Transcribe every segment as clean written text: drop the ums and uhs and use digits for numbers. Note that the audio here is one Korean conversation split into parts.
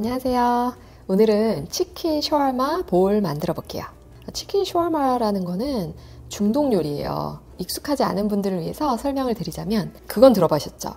안녕하세요. 오늘은 치킨 샤워마 볼 만들어 볼게요. 치킨 샤워마라는 거는 중동 요리예요. 익숙하지 않은 분들을 위해서 설명을 드리자면 그건 들어보셨죠?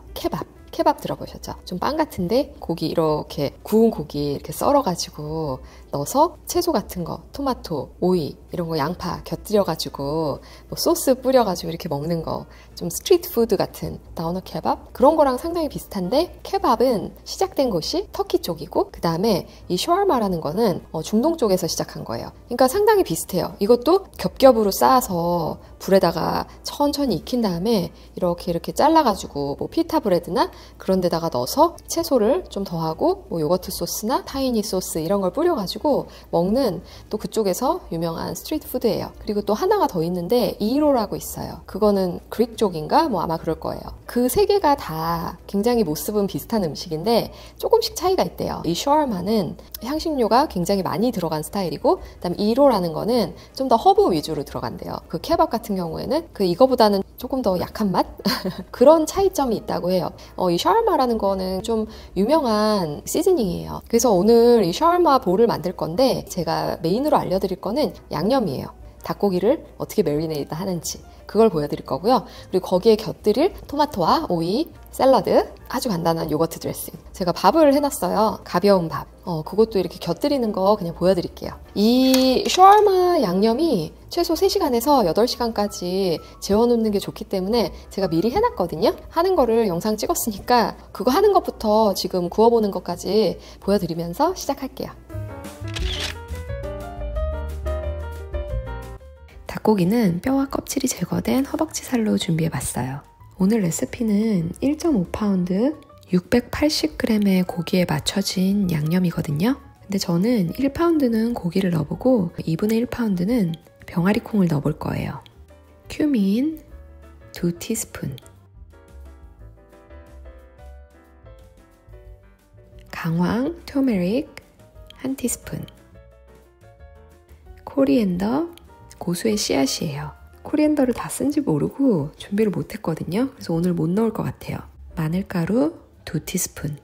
케밥 들어보셨죠? 좀 빵 같은데 고기 이렇게 구운 고기 이렇게 썰어가지고 넣어서 채소 같은 거, 토마토, 오이 이런 거 양파 곁들여가지고 뭐 소스 뿌려가지고 이렇게 먹는 거 좀 스트리트 푸드 같은 다우너 케밥 그런 거랑 상당히 비슷한데 케밥은 시작된 곳이 터키 쪽이고 그 다음에 이 샤워마라는 거는 중동 쪽에서 시작한 거예요. 그러니까 상당히 비슷해요. 이것도 겹겹으로 쌓아서 불에다가 천천히 익힌 다음에 이렇게 잘라가지고 뭐 피타 브레드나 그런 데다가 넣어서 채소를 좀 더하고 뭐 요거트 소스나 타히니 소스 이런 걸 뿌려가지고 먹는 또 그쪽에서 유명한 스트리트 푸드예요. 그리고 또 하나가 더 있는데 이로라고 있어요. 그거는 그릭 쪽인가? 뭐 아마 그럴 거예요. 그 세 개가 다 굉장히 모습은 비슷한 음식인데 조금씩 차이가 있대요. 이 샤워마는 향신료가 굉장히 많이 들어간 스타일이고 그다음에 이로라는 거는 좀 더 허브 위주로 들어간대요. 그 케밥 같은 경우에는 이거보다는 조금 더 약한 맛? 그런 차이점이 있다고 해요. 이 샤워마라는 거는 좀 유명한 시즈닝이에요. 그래서 오늘 이 샤워마 볼을 만들 건데 제가 메인으로 알려드릴 거는 양념이에요. 닭고기를 어떻게 메리네이드 하는지 그걸 보여드릴 거고요. 그리고 거기에 곁들일 토마토와 오이, 샐러드, 아주 간단한 요거트 드레싱. 제가 밥을 해놨어요. 가벼운 밥. 그것도 이렇게 곁들이는 거 그냥 보여드릴게요. 이 샤워마 양념이 최소 3시간에서 8시간까지 재워놓는 게 좋기 때문에 제가 미리 해놨거든요. 하는 거를 영상 찍었으니까 그거 하는 것부터 지금 구워보는 것까지 보여드리면서 시작할게요. 닭고기는 뼈와 껍질이 제거된 허벅지 살로 준비해봤어요. 오늘 레시피는 1.5파운드 680g의 고기에 맞춰진 양념이거든요. 근데 저는 1파운드는 고기를 넣어보고 2분의 1파운드는 병아리 콩을 넣어볼 거예요. 큐민 2티스푼, 강황 터메릭 1티스푼, 코리앤더 고수의 씨앗이에요. 코리앤더를 다 쓴지 모르고 준비를 못했거든요. 그래서 오늘 못 넣을 것 같아요. 마늘가루 2티스푼,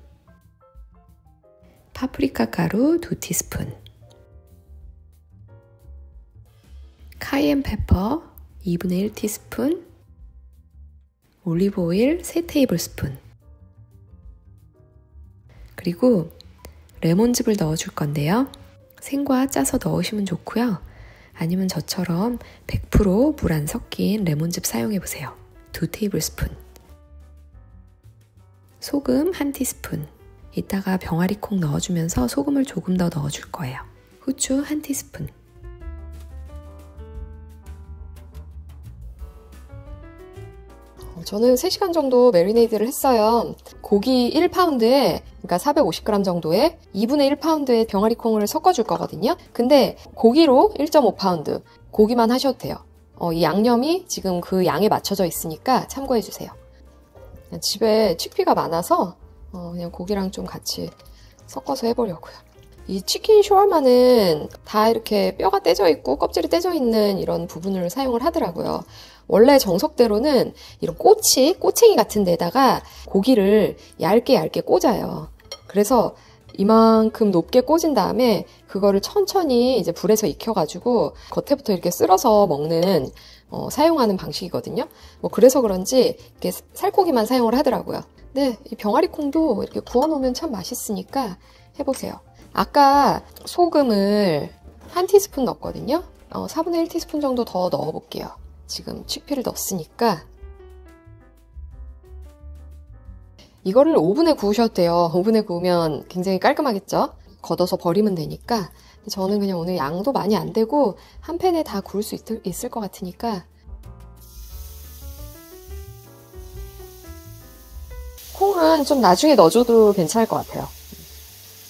파프리카 가루 2티스푼, 카이엔 페퍼 2분의 1티스푼, 올리브오일 3테이블스푼, 그리고 레몬즙을 넣어줄 건데요. 생과 짜서 넣으시면 좋고요. 아니면 저처럼 100% 물 안 섞인 레몬즙 사용해보세요. 2테이블스푼. 소금 1티스푼. 이따가 병아리 콩 넣어주면서 소금을 조금 더 넣어줄 거예요. 후추 1티스푼. 저는 3시간 정도 메리네이드를 했어요. 고기 1파운드에 그러니까 450g 정도에 2분의 1파운드의 병아리 콩을 섞어줄 거거든요. 근데 고기로 1.5파운드 고기만 하셔도 돼요. 이 양념이 지금 그 양에 맞춰져 있으니까 참고해주세요. 집에 치피가 많아서 그냥 고기랑 좀 같이 섞어서 해보려고요. 이 치킨 샤워마는 다 이렇게 뼈가 떼져 있고 껍질이 떼져 있는 이런 부분을 사용을 하더라고요. 원래 정석대로는 이런 꼬챙이 같은 데다가 고기를 얇게 꽂아요. 그래서 이만큼 높게 꽂은 다음에 그거를 천천히 이제 불에서 익혀가지고 겉에부터 이렇게 쓸어서 먹는 사용하는 방식이거든요. 뭐 그래서 그런지 이렇게 살코기만 사용을 하더라고요. 근데 이 병아리 콩도 이렇게 구워놓으면 참 맛있으니까 해보세요. 아까 소금을 1티스푼 넣었거든요. 4분의 1티스푼 정도 더 넣어볼게요. 지금 치피를 넣었으니까 이거를 오븐에 구우셔도 돼요. 오븐에 구우면 굉장히 깔끔하겠죠? 걷어서 버리면 되니까. 저는 그냥 오늘 양도 많이 안 되고 한 팬에 다 구울 수 있을 것 같으니까 콩은 좀 나중에 넣어줘도 괜찮을 것 같아요.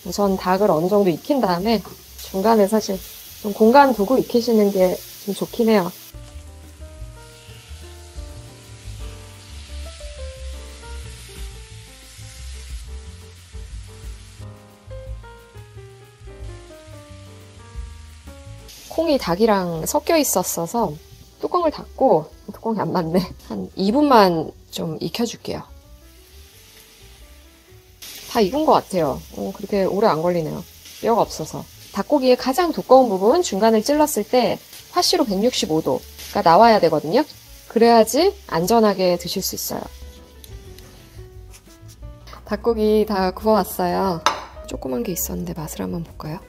우선 닭을 어느 정도 익힌 다음에 중간에 사실 좀 공간 두고 익히시는 게 좀 좋긴 해요. 콩이 닭이랑 섞여 있었어서 뚜껑을 닫고 뚜껑이 안 맞네. 한 2분만 좀 익혀줄게요. 다 익은 것 같아요. 그렇게 오래 안 걸리네요. 뼈가 없어서. 닭고기의 가장 두꺼운 부분 중간을 찔렀을 때 화씨로 165도가 나와야 되거든요. 그래야지 안전하게 드실 수 있어요. 닭고기 다 구워왔어요. 조그만 게 있었는데 맛을 한번 볼까요?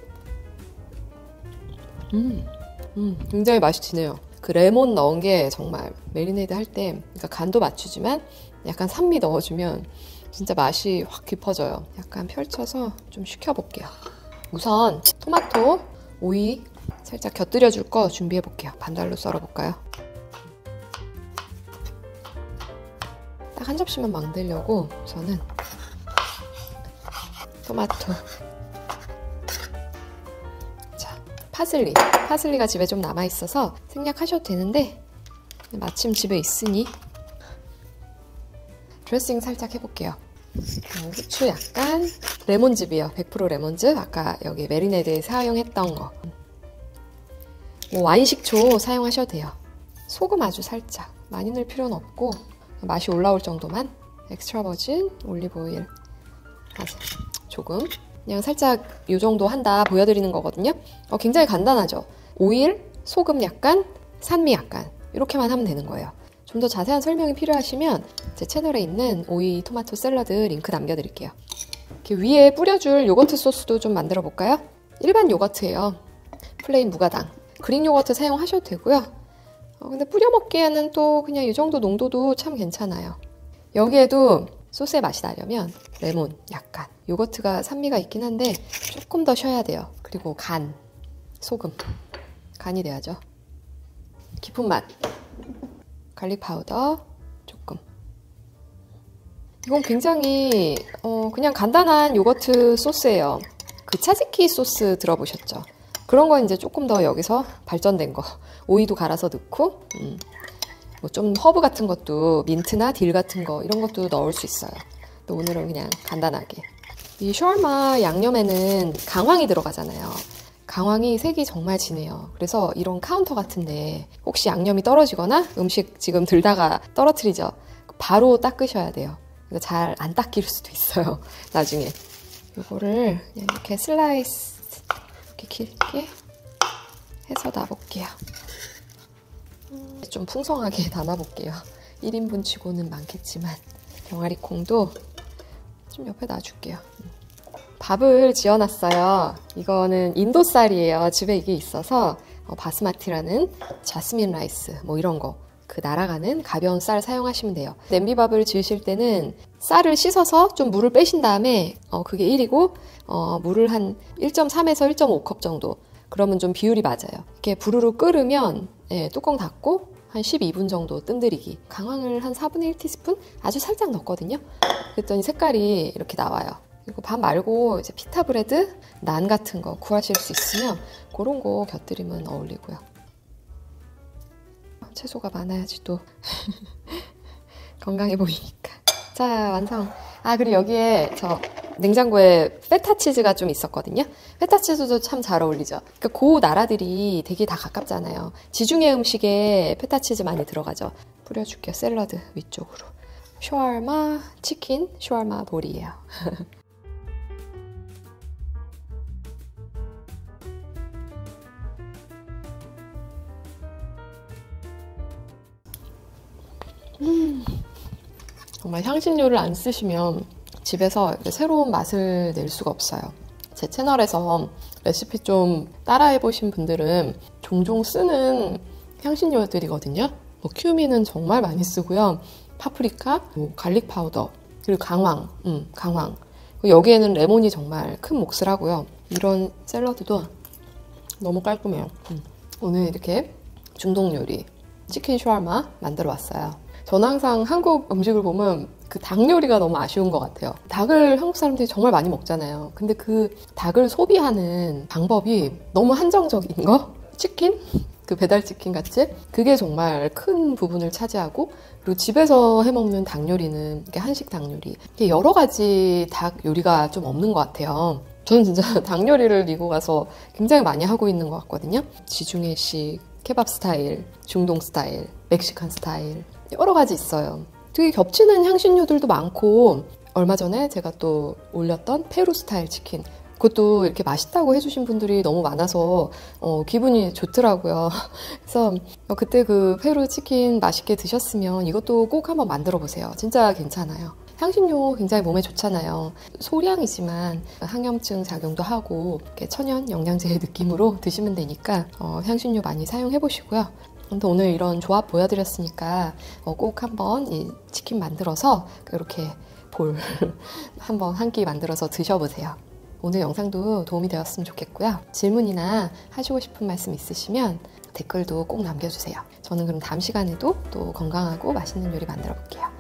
굉장히 맛이 진해요. 그 레몬 넣은 게 정말 메리네이드 할 때 그러니까 간도 맞추지만 약간 산미 넣어주면 진짜 맛이 확 깊어져요. 약간 펼쳐서 좀 식혀볼게요. 우선 토마토, 오이 살짝 곁들여 줄 거 준비해 볼게요. 반달로 썰어볼까요? 딱 한 접시만 만들려고 우선은 토마토, 자 파슬리가 집에 좀 남아있어서 생략하셔도 되는데 마침 집에 있으니 드레싱 살짝 해볼게요. 후추 약간, 레몬즙이요. 100% 레몬즙. 아까 여기 메리네이드에 사용했던 거. 뭐 와인 식초 사용하셔도 돼요. 소금 아주 살짝. 많이 넣을 필요는 없고 맛이 올라올 정도만. 엑스트라 버진 올리브 오일 아주 조금. 그냥 살짝 이 정도 한다 보여드리는 거거든요. 굉장히 간단하죠. 오일, 소금 약간, 산미 약간 이렇게만 하면 되는 거예요. 좀 더 자세한 설명이 필요하시면 제 채널에 있는 오이 토마토 샐러드 링크 남겨드릴게요. 이렇게 위에 뿌려줄 요거트 소스도 좀 만들어 볼까요? 일반 요거트예요. 플레인 무가당. 그릭 요거트 사용하셔도 되고요. 근데 뿌려 먹기에는 또 그냥 이 정도 농도도 참 괜찮아요. 여기에도 소스의 맛이 나려면 레몬 약간. 요거트가 산미가 있긴 한데 조금 더 쉬어야 돼요. 그리고 간, 소금. 간이 돼야죠. 깊은 맛. 갈릭 파우더 조금. 이건 굉장히 그냥 간단한 요거트 소스예요. 그 차즈키 소스 들어보셨죠? 그런 거 이제 조금 더 여기서 발전된 거. 오이도 갈아서 넣고 뭐 좀 허브 같은 것도 민트나 딜 같은 거 이런 것도 넣을 수 있어요. 또 오늘은 그냥 간단하게. 이 샤워마 양념에는 강황이 들어가잖아요. 강황이 색이 정말 진해요. 그래서 이런 카운터 같은데 혹시 양념이 떨어지거나 음식 지금 들다가 떨어뜨리죠? 바로 닦으셔야 돼요. 이거 잘 안 닦일 수도 있어요. 나중에. 이거를 그냥 이렇게 슬라이스 이렇게 길게 해서 놔볼게요. 좀 풍성하게 담아볼게요. 1인분 치고는 많겠지만 병아리콩도 좀 옆에 놔줄게요. 밥을 지어놨어요. 이거는 인도 쌀이에요. 집에 이게 있어서 바스마티라는 자스민 라이스 뭐 이런 거 그 날아가는 가벼운 쌀 사용하시면 돼요. 냄비밥을 지으실 때는 쌀을 씻어서 좀 물을 빼신 다음에 그게 1이고 물을 한 1.3에서 1.5컵 정도 그러면 좀 비율이 맞아요. 이렇게 부르르 끓으면 뚜껑 닫고 한 12분 정도 뜸들이기. 강황을 한 4분의 1티스푼 아주 살짝 넣었거든요. 그랬더니 색깔이 이렇게 나와요. 그리고 밥 말고 이제 피타 브레드, 난 같은 거 구하실 수 있으면 그런 거 곁들이면 어울리고요. 채소가 많아야지 또 건강해 보이니까. 자, 완성. 그리고 여기에 저 냉장고에 페타 치즈가 좀 있었거든요. 페타 치즈도 참 잘 어울리죠. 그러니까 그 나라들이 되게 다 가깝잖아요. 지중해 음식에 페타 치즈 많이 들어가죠. 뿌려줄게요. 샐러드 위쪽으로. 샤워마 치킨 샤워마 볼이에요. 정말 향신료를 안 쓰시면 집에서 새로운 맛을 낼 수가 없어요. 제 채널에서 레시피 좀 따라해보신 분들은 종종 쓰는 향신료들이거든요. 뭐 큐민은 정말 많이 쓰고요. 파프리카, 뭐 갈릭 파우더, 그리고 강황. 여기에는 레몬이 정말 큰 몫을 하고요. 이런 샐러드도 너무 깔끔해요. 오늘 이렇게 중동 요리 치킨 샤워마 만들어 왔어요. 저는 항상 한국 음식을 보면 그 닭 요리가 너무 아쉬운 것 같아요. 닭을 한국 사람들이 정말 많이 먹잖아요. 근데 그 닭을 소비하는 방법이 너무 한정적인 거? 치킨? 그 배달치킨 같이? 그게 정말 큰 부분을 차지하고 그리고 집에서 해먹는 닭 요리는 이게 한식 닭 요리. 이게 여러 가지 닭 요리가 좀 없는 것 같아요. 저는 진짜 닭 요리를 미국 가서 굉장히 많이 하고 있는 것 같거든요. 지중해식, 케밥 스타일, 중동 스타일, 멕시칸 스타일 여러 가지 있어요. 되게 겹치는 향신료들도 많고 얼마 전에 제가 또 올렸던 페루 스타일 치킨, 그것도 이렇게 맛있다고 해주신 분들이 너무 많아서 기분이 좋더라고요. 그래서 그때 그 페루 치킨 맛있게 드셨으면 이것도 꼭 한번 만들어 보세요. 진짜 괜찮아요. 향신료 굉장히 몸에 좋잖아요. 소량이지만 항염증 작용도 하고 이렇게 천연 영양제의 느낌으로 드시면 되니까 향신료 많이 사용해 보시고요. 오늘 이런 조합 보여드렸으니까 꼭 한번 이 치킨 만들어서 이렇게 볼 한번 한 끼 만들어서 드셔보세요. 오늘 영상도 도움이 되었으면 좋겠고요. 질문이나 하시고 싶은 말씀 있으시면 댓글도 꼭 남겨주세요. 저는 그럼 다음 시간에도 또 건강하고 맛있는 요리 만들어 볼게요.